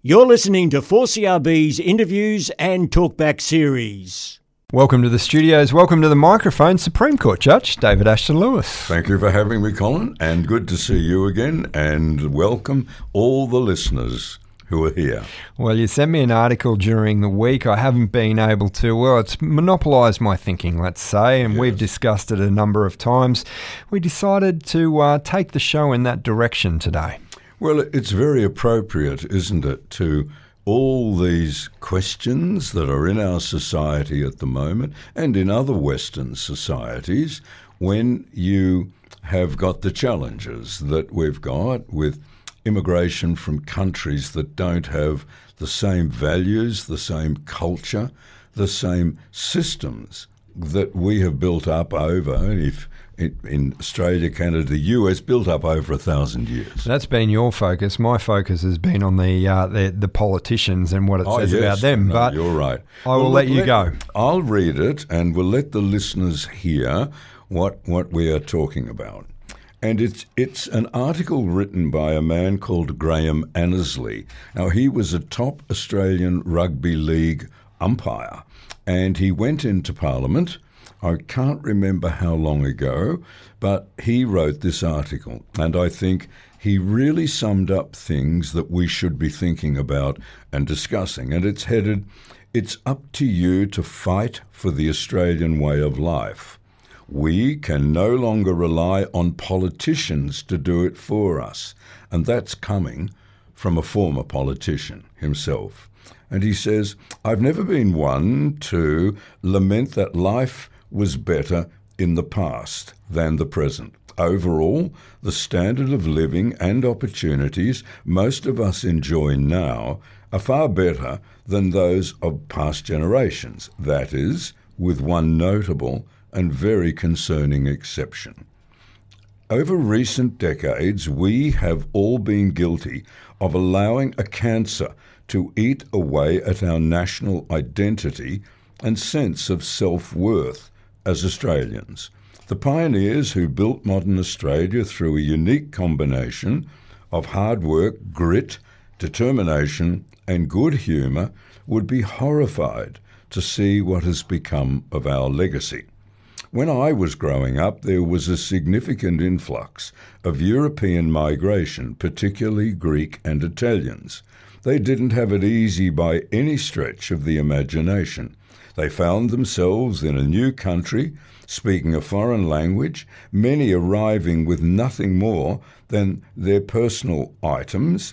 You're listening to 4CRB's interviews and talkback series. Welcome to the studios, welcome to the microphone, Supreme Court Judge David Ashton-Lewis. Thank you for having me, Colin, and good to see you again, and welcome all the listeners who are here. Well, you sent me an article during the week. I haven't been able to, it's monopolised my thinking, let's say, and We've discussed it a number of times. We decided to take the show in that direction today. Well, it's very appropriate, isn't it, to all these questions that are in our society at the moment and in other Western societies when you have got the challenges that we've got with immigration from countries that don't have the same values, the same culture, the same systems that we have built up over, in Australia, Canada, the US, built up over 1,000 years. That's been your focus. My focus has been on the politicians and what it says about them. No, but you're right. I will let you go. I'll read it and we'll let the listeners hear what we are talking about. And it's an article written by a man called Graham Annesley. Now, he was a top Australian rugby league umpire, and he went into Parliament. I can't remember how long ago, but he wrote this article, and I think he really summed up things that we should be thinking about and discussing. And it's headed, "It's up to you to fight for the Australian way of life. We can no longer rely on politicians to do it for us." And that's coming from a former politician himself. And he says, "I've never been one to lament that life was better in the past than the present. Overall, the standard of living and opportunities most of us enjoy now are far better than those of past generations. That is, with one notable and very concerning exception. Over recent decades, we have all been guilty of allowing a cancer to eat away at our national identity and sense of self-worth as Australians. The pioneers who built modern Australia through a unique combination of hard work, grit, determination, and good humour would be horrified to see what has become of our legacy. When I was growing up, there was a significant influx of European migration, particularly Greek and Italians. They didn't have it easy by any stretch of the imagination. They found themselves in a new country, speaking a foreign language, many arriving with nothing more than their personal items.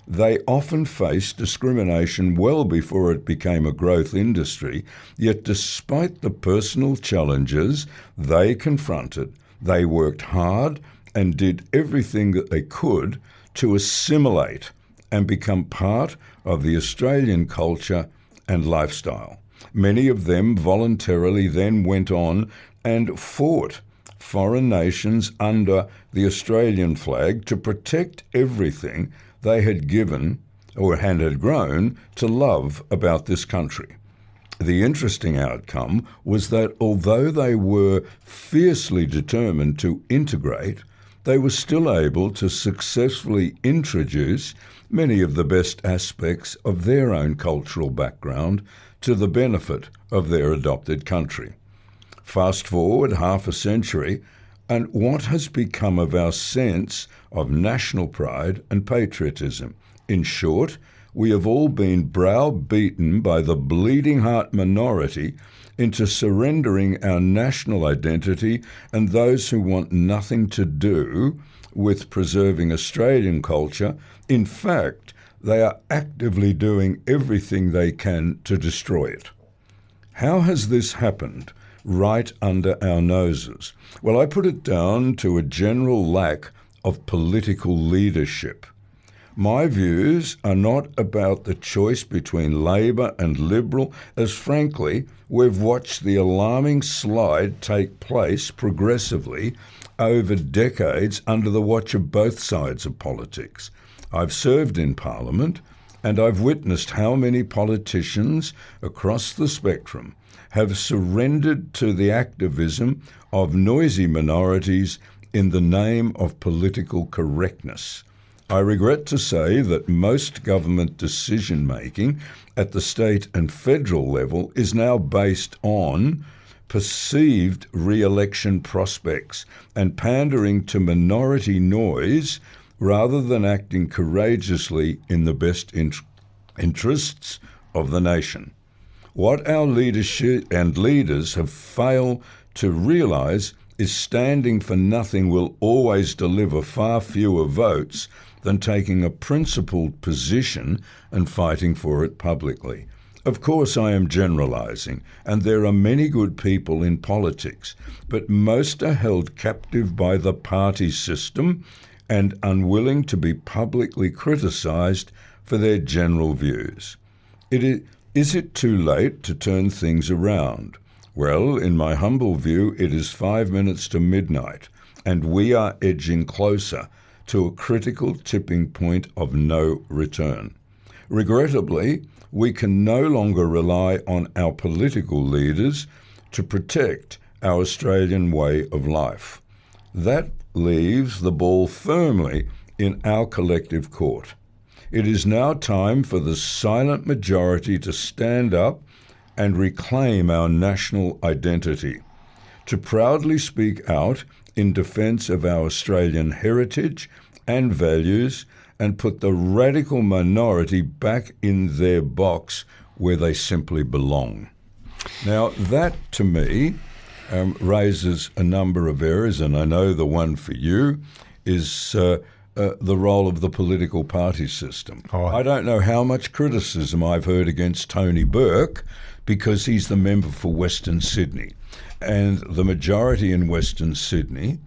They often faced discrimination well before it became a growth industry, yet despite the personal challenges they confronted, they worked hard and did everything that they could to assimilate and become part of the Australian culture and lifestyle. Many of them voluntarily then went on and fought foreign nations under the Australian flag to protect everything they had given or had grown to love about this country. The interesting outcome was that although they were fiercely determined to integrate, they were still able to successfully introduce many of the best aspects of their own cultural background to the benefit of their adopted country. Fast forward half a century, and what has become of our sense of national pride and patriotism? In short, we have all been browbeaten by the bleeding heart minority into surrendering our national identity, and those who want nothing to do with preserving Australian culture, in fact, they are actively doing everything they can to destroy it. How has this happened right under our noses? Well, I put it down to a general lack of political leadership. My views are not about the choice between Labor and Liberal, as frankly, we've watched the alarming slide take place progressively over decades under the watch of both sides of politics. I've served in Parliament, and I've witnessed how many politicians across the spectrum have surrendered to the activism of noisy minorities in the name of political correctness. I regret to say that most government decision-making at the state and federal level is now based on perceived re-election prospects and pandering to minority noise rather than acting courageously in the best interests of the nation. What our leadership and leaders have failed to realise is standing for nothing will always deliver far fewer votes than taking a principled position and fighting for it publicly. Of course, I am generalising, and there are many good people in politics, but most are held captive by the party system and unwilling to be publicly criticised for their general views. Is it too late to turn things around? Well, in my humble view, it is 5 minutes to midnight, and we are edging closer to a critical tipping point of no return. Regrettably, we can no longer rely on our political leaders to protect our Australian way of life. That leaves the ball firmly in our collective court. It is now time for the silent majority to stand up and reclaim our national identity, to proudly speak out in defence of our Australian heritage and values and put the radical minority back in their box where they simply belong. Now, that to me raises a number of errors, and I know the one for you is the role of the political party system. I don't know how much criticism I've heard against Tony Burke because he's the member for Western Sydney, and the majority in Western Sydney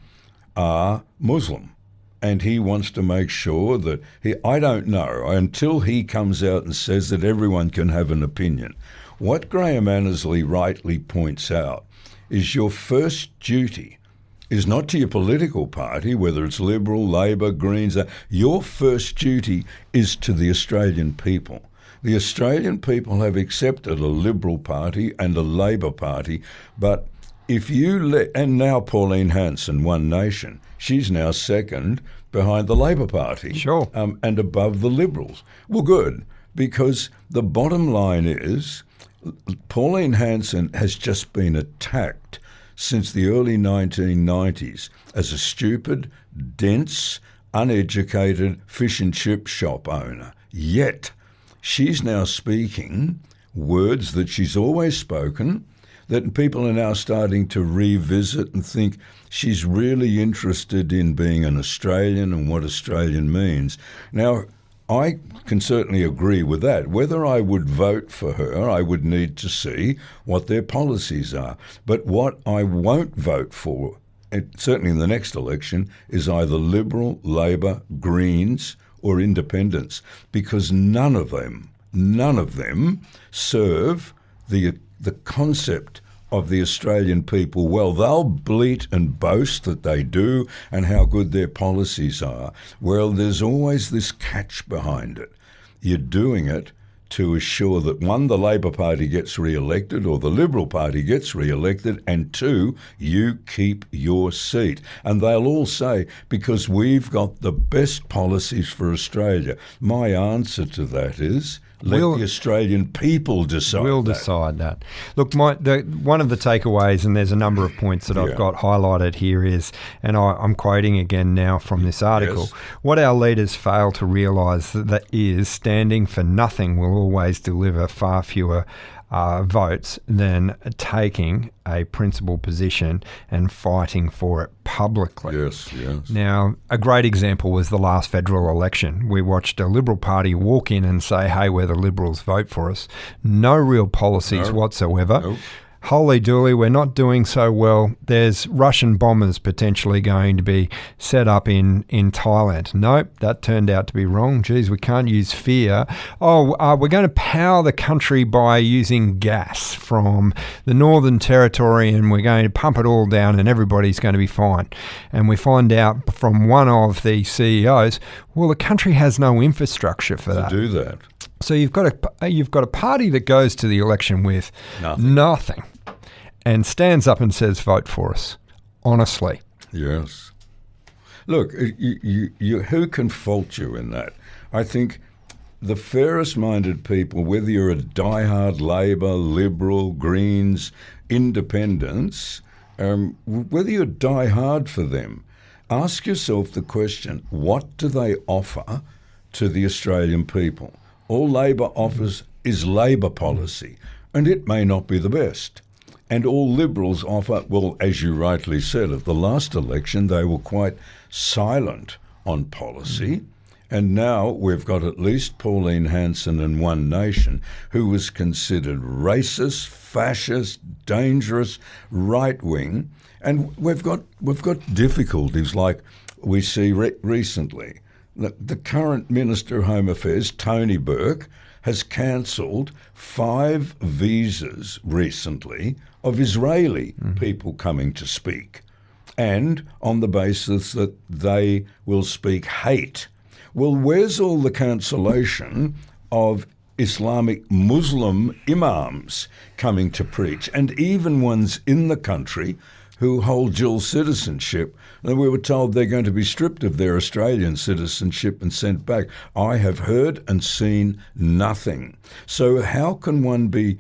are Muslim. And he wants to make sure that I don't know, until he comes out and says that everyone can have an opinion. What Graham Annesley rightly points out is your first duty is not to your political party, whether it's Liberal, Labor, Greens. Your first duty is to the Australian people. The Australian people have accepted a Liberal Party and a Labor Party, but if you and now Pauline Hanson, One Nation, she's now second behind the Labor Party. Sure. And above the Liberals. Well, good, because the bottom line is Pauline Hanson has just been attacked since the early 1990s as a stupid, dense, uneducated fish and chip shop owner. Yet she's now speaking words that she's always spoken, that people are now starting to revisit and think she's really interested in being an Australian and what Australian means. Now, I can certainly agree with that. Whether I would vote for her, I would need to see what their policies are. But what I won't vote for, certainly in the next election, is either Liberal, Labor, Greens or Independents, because none of them serve the concept of the Australian people well. They'll bleat and boast that they do and how good their policies are. Well, there's always this catch behind it. You're doing it to assure that, one, the Labor Party gets re-elected or the Liberal Party gets re-elected, and two, you keep your seat. And they'll all say, because we've got the best policies for Australia. My answer to that is, let the Australian people decide. We'll decide that. Look, one of the takeaways, and there's a number of points that I've got highlighted here is, and I'm quoting again now from this article, yes, what our leaders fail to realise that is standing for nothing will always deliver far fewer votes than taking a principled position and fighting for it publicly. Yes, yes. Now, a great example was the last federal election. We watched a Liberal Party walk in and say, hey, we're the Liberals, vote for us. No real policies whatsoever. Nope. Holy dooly, we're not doing so well. There's Russian bombers potentially going to be set up in Thailand. Nope, that turned out to be wrong. Geez, we can't use fear. We're going to power the country by using gas from the Northern Territory, and we're going to pump it all down and everybody's going to be fine. And we find out from one of the CEOs, well, the country has no infrastructure for that. To do that. So you've got a party that goes to the election with nothing and stands up and says, vote for us. Honestly. Yes. look, who can fault you in that? I think the fairest-minded people, whether you're a diehard Labor, Liberal, Greens, Independents, whether you're diehard for them, ask yourself the question, what do they offer to the Australian people? All Labor offers is Labor policy, and it may not be the best. And all Liberals offer, well, as you rightly said, at the last election they were quite silent on policy. And now we've got at least Pauline Hanson and One Nation, who was considered racist, fascist, dangerous, right-wing. And we've got difficulties like we see recently. The current Minister of Home Affairs, Tony Burke, has cancelled 5 visas recently of Israeli people coming to speak, and on the basis that they will speak hate. Well, where's all the cancellation of Islamic Muslim imams coming to preach, and even ones in the country who hold dual citizenship? And we were told they're going to be stripped of their Australian citizenship and sent back. I have heard and seen nothing. So how can one be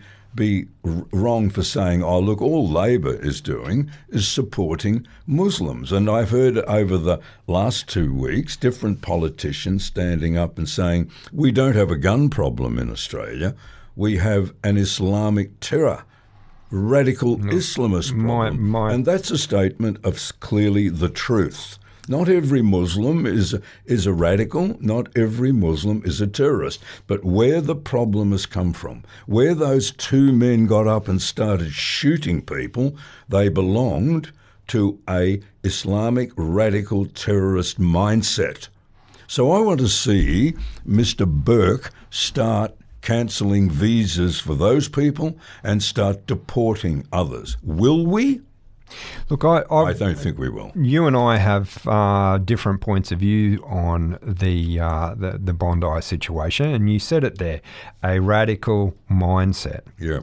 wrong for saying, oh, look, all Labor is doing is supporting Muslims? And I've heard over the last 2 weeks different politicians standing up and saying, we don't have a gun problem in Australia. We have an Islamic terror, radical Islamist problem. And that's a statement of clearly the truth. Not every Muslim is a radical, not every Muslim is a terrorist. But where the problem has come from, where those 2 men got up and started shooting people, they belonged to a Islamic radical terrorist mindset. So I want to see Mr. Burke start cancelling visas for those people and start deporting others. Will we? Look, I don't think we will. You and I have different points of view on the Bondi situation, and you said it there, a radical mindset. Yeah.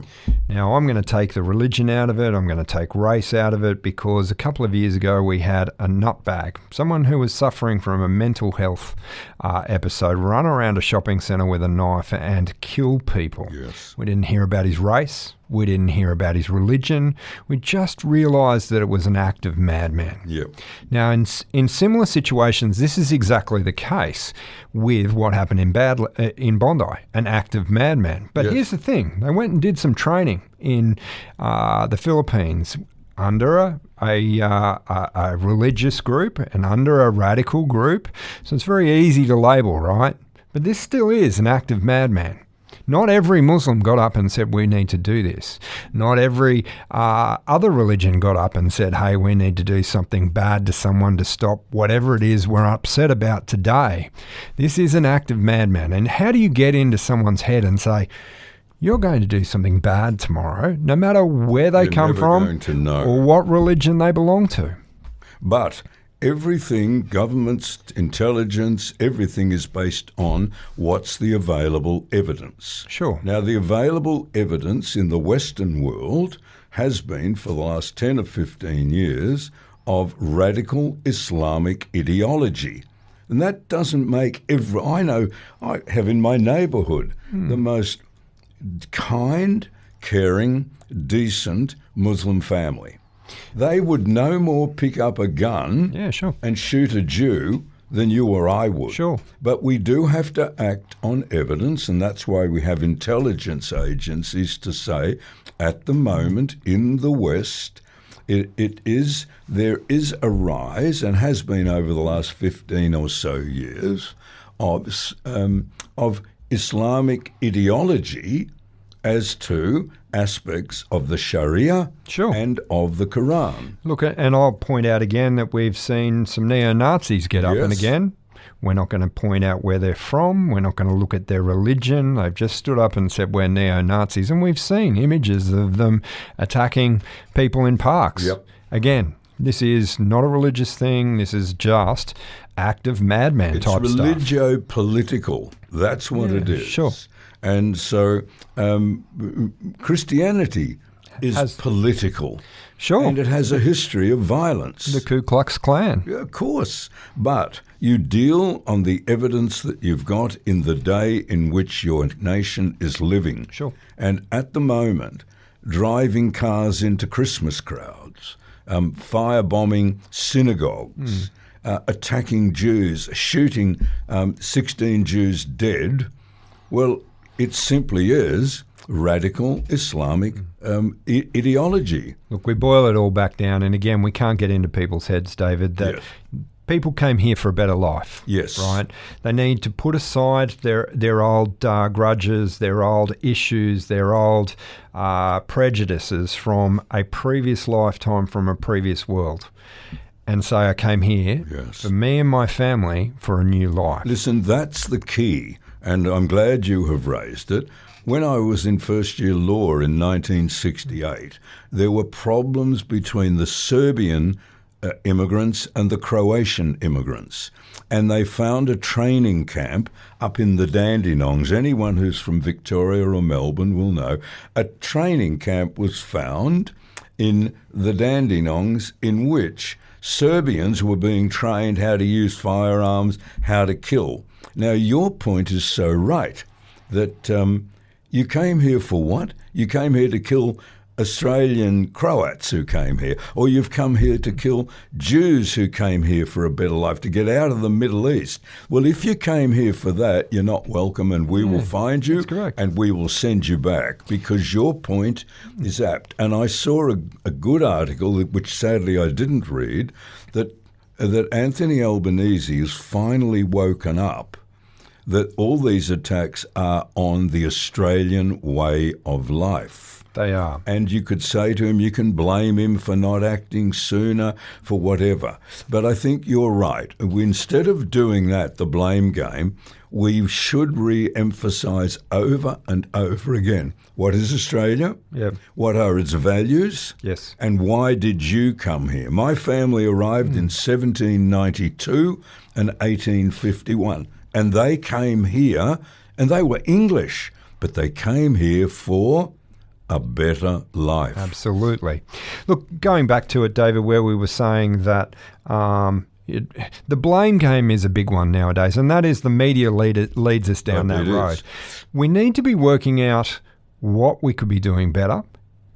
Now, I'm going to take the religion out of it. I'm going to take race out of it, because a couple of years ago we had a nutbag, someone who was suffering from a mental health episode, run around a shopping centre with a knife and kill people. Yes. We didn't hear about his race. We didn't hear about his religion. We just realised that it was an act of madman. Yep. Now, in similar situations, this is exactly the case with what happened in Bondi, an act of madman. But yes. Here's the thing. They went and did some training in the Philippines under a religious group and under a radical group. So it's very easy to label, right? But this still is an act of madman. Not every Muslim got up and said, we need to do this. Not every other religion got up and said, hey, we need to do something bad to someone to stop whatever it is we're upset about today. This is an act of madman. And how do you get into someone's head and say, you're going to do something bad tomorrow, no matter where they come from going to know. Or what religion they belong to? But everything, governments, intelligence, everything is based on what's the available evidence. Sure. Now, the available evidence in the Western world has been, for the last 10 or 15 years, of radical Islamic ideology. And that doesn't make I know I have in my neighbourhood the most kind, caring, decent Muslim family. They would no more pick up a gun and shoot a Jew than you or I would. Sure. But we do have to act on evidence, and that's why we have intelligence agencies to say, at the moment in the West, there is a rise, and has been over the last 15 or so years, of Islamic ideology as to aspects of the Sharia and of the Quran. Look, and I'll point out again that we've seen some neo-Nazis get up and again. We're not going to point out where they're from. We're not going to look at their religion. They've just stood up and said we're neo-Nazis, and we've seen images of them attacking people in parks. Yep. Again, this is not a religious thing. This is just act of madman type stuff. It's religio-political. That's what it is. Sure. And so Christianity is political. Sure. And it has a history of violence. The Ku Klux Klan. Yeah, of course. But you deal on the evidence that you've got in the day in which your nation is living. Sure. And at the moment, driving cars into Christmas crowds, firebombing synagogues, attacking Jews, shooting 16 Jews dead, well, it simply is radical Islamic ideology. Look, we boil it all back down, and again, we can't get into people's heads, David, that Yes. people came here for a better life. Yes. Right? They need to put aside their old grudges, their old issues, their old prejudices from a previous lifetime, from a previous world, and say, I came here Yes. for me and my family for a new life. Listen, that's the key, and I'm glad you have raised it. When I was in first year law in 1968, there were problems between the Serbian immigrants and the Croatian immigrants. And they found a training camp up in the Dandenongs. Anyone who's from Victoria or Melbourne will know. A training camp was found in the Dandenongs in which Serbians were being trained how to use firearms, how to kill. Now, your point is so right that you came here for what? You came here to kill Australian Croats who came here, or you've come here to kill Jews who came here for a better life, to get out of the Middle East. Well, if you came here for that, you're not welcome, and we will find you that's correct. and we will send you back, because your point is apt. And I saw a good article, which sadly I didn't read, that Anthony Albanese has finally woken up that all these attacks are on the Australian way of life. They are. And you could say to him, you can blame him for not acting sooner, for whatever. But I think you're right. Instead of doing that, the blame game, we should re-emphasise over and over again, what is Australia? Yep. What are its values? Yes. And why did you come here? My family arrived in 1792 and 1851. And they came here, and they were English, but they came here for a better life. Absolutely. Look, going back to it, David, where we were saying that the blame game is a big one nowadays, and that is the media leads us down that It road. is. We need to be working out what we could be doing better.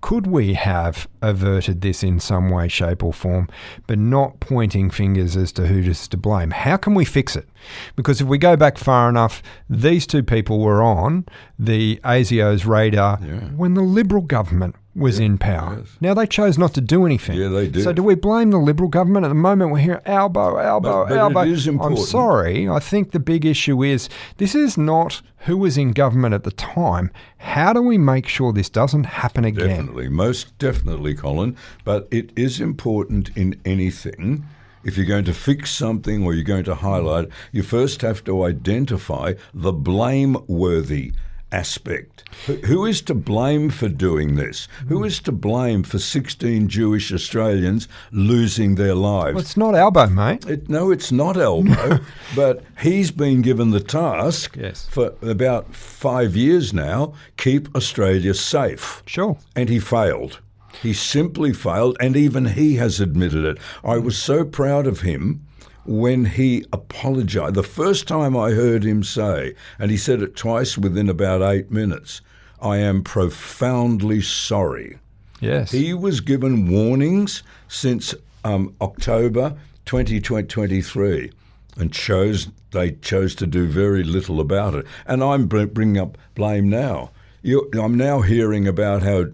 Could we have averted this in some way, shape or form, but not pointing fingers as to who is to blame? How can we fix it? Because if we go back far enough, these two people were on the ASIO's radar when the Liberal government was in power. Yes. Now, they chose not to do anything. Yeah, they did. So do we blame the Liberal government? At the moment, we're hearing elbow. But it is important. I'm sorry. I think the big issue is this is not who was in government at the time. How do we make sure this doesn't happen again? Definitely, most definitely, Colin. But it is important in anything. If you're going to fix something or you're going to highlight, you first have to identify the blameworthy aspect. Who is to blame for doing this? Who is to blame for 16 Jewish Australians losing their lives? Well, it's not Albo, mate. No, it's not Elbow, but he's been given the task Yes. for about 5 years now, keep Australia safe. Sure. And he failed. He simply failed, and even he has admitted it. I was so proud of him when he apologised. The first time I heard him say, and he said it twice within about 8 minutes, I am profoundly sorry. Yes. He was given warnings since October 2023 and they chose to do very little about it. And I'm bringing up blame now. I'm now hearing about how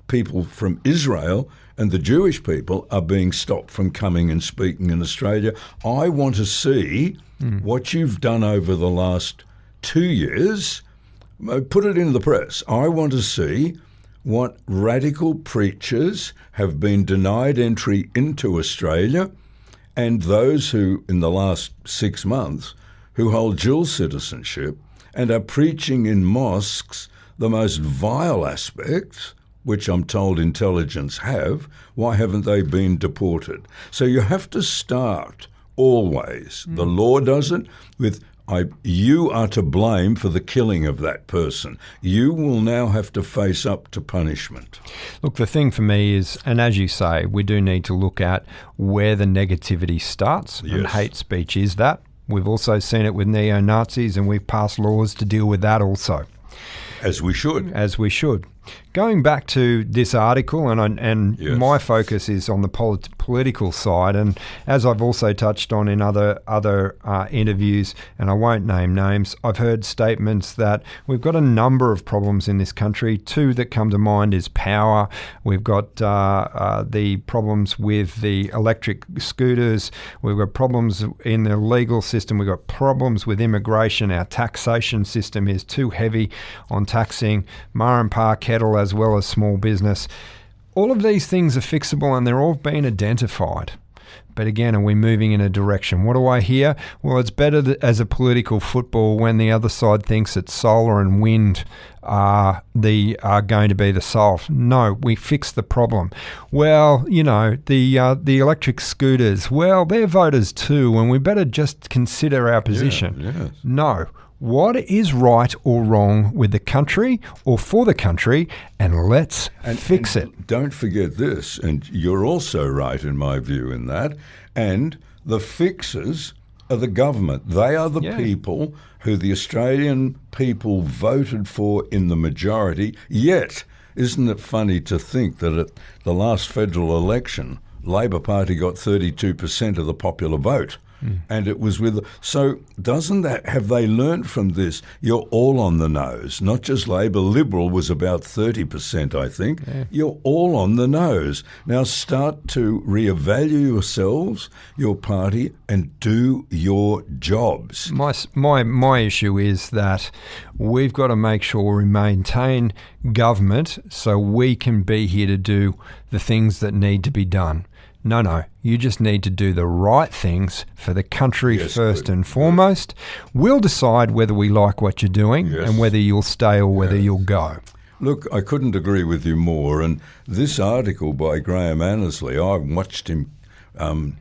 people from Israel and the Jewish people are being stopped from coming and speaking in Australia. I want to see what you've done over the last 2 years. Put it in the press. I want to see what radical preachers have been denied entry into Australia, and those who, in the last 6 months, who hold dual citizenship and are preaching in mosques the most vile aspects, which I'm told intelligence have. Why haven't they been deported? So you have to start always. The law does it with you are to blame for the killing of that person. You will now have to face up to punishment. Look, the thing for me is, and as you say, we do need to look at where the negativity starts, and Yes. hate speech is that. We've also seen it with neo-Nazis, and we've passed laws to deal with that also. As we should. As we should. Going back to this article, and Yes. my focus is on the political side, and as I've also touched on in other interviews, and I won't name names, I've heard statements that we've got a number of problems in this country. Two that come to mind is power. We've got the problems with the electric scooters. We've got problems in the legal system. We've got problems with immigration. Our taxation system is too heavy on taxing ma and pa kettle as well as small business. All of these things are fixable and they're all being identified. But again, are we moving in a direction? What do I hear? Well, it's better as a political football when the other side thinks that solar and wind are going to be the solve. No, we fix the problem. Well, the electric scooters, well, they're voters too, and we better just consider our position. Yes. No. What is right or wrong with the country or for the country, and let's fix it. Don't forget this, and you're also right in my view in that, and the fixers are the government. They are the people who the Australian people voted for in the majority. Yet, isn't it funny to think that at the last federal election, Labor Party got 32% of the popular vote? And it was so have they learned from this? You're all on the nose, not just Labor. Liberal was about 30%, I think. Yeah. You're all on the nose. Now start to reevaluate yourselves, your party, and do your jobs. My issue is that we've got to make sure we maintain government so we can be here to do the things that need to be done. No, you just need to do the right things for the country first and foremost. We'll decide whether we like what you're doing and whether you'll stay or whether you'll go. Look, I couldn't agree with you more. And this article by Graham Annesley, I watched him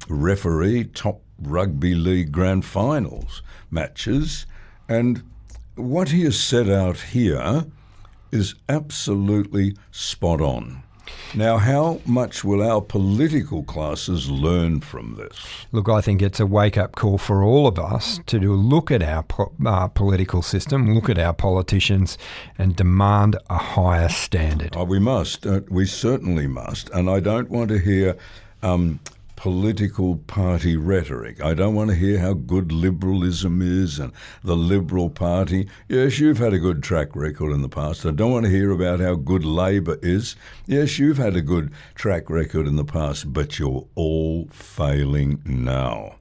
referee top rugby league grand finals matches. And what he has set out here is absolutely spot on. Now, how much will our political classes learn from this? Look, I think it's a wake-up call for all of us to look at our political system, look at our politicians, and demand a higher standard. Oh, we must. We certainly must. And I don't want to hear political party rhetoric. I don't want to hear how good liberalism is and the Liberal Party. Yes, you've had a good track record in the past. I don't want to hear about how good Labor is. Yes, you've had a good track record in the past, but you're all failing now.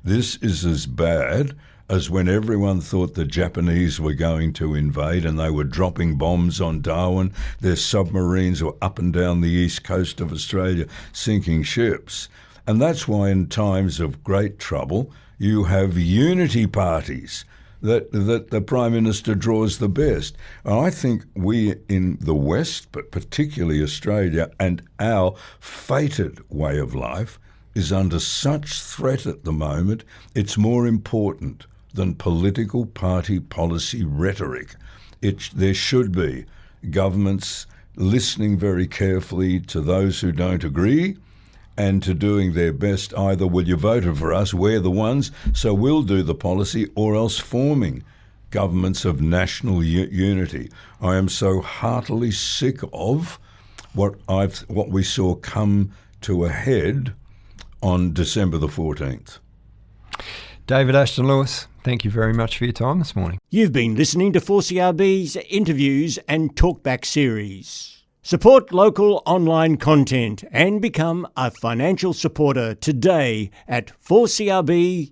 This is as bad as when everyone thought the Japanese were going to invade and they were dropping bombs on Darwin. Their submarines were up and down the east coast of Australia sinking ships. And that's why in times of great trouble, you have unity parties that the Prime Minister draws the best. And I think we in the West, but particularly Australia, and our fated way of life is under such threat at the moment, it's more important than political party policy rhetoric. There should be governments listening very carefully to those who don't agree, and to doing their best. Either will you vote for us, we're the ones, so we'll do the policy, or else forming governments of national unity. I am so heartily sick of what we saw come to a head on December the 14th. David Ashton Lewis, thank you very much for your time this morning. You've been listening to 4CRB's interviews and talkback series. Support local online content and become a financial supporter today at 4crb.com.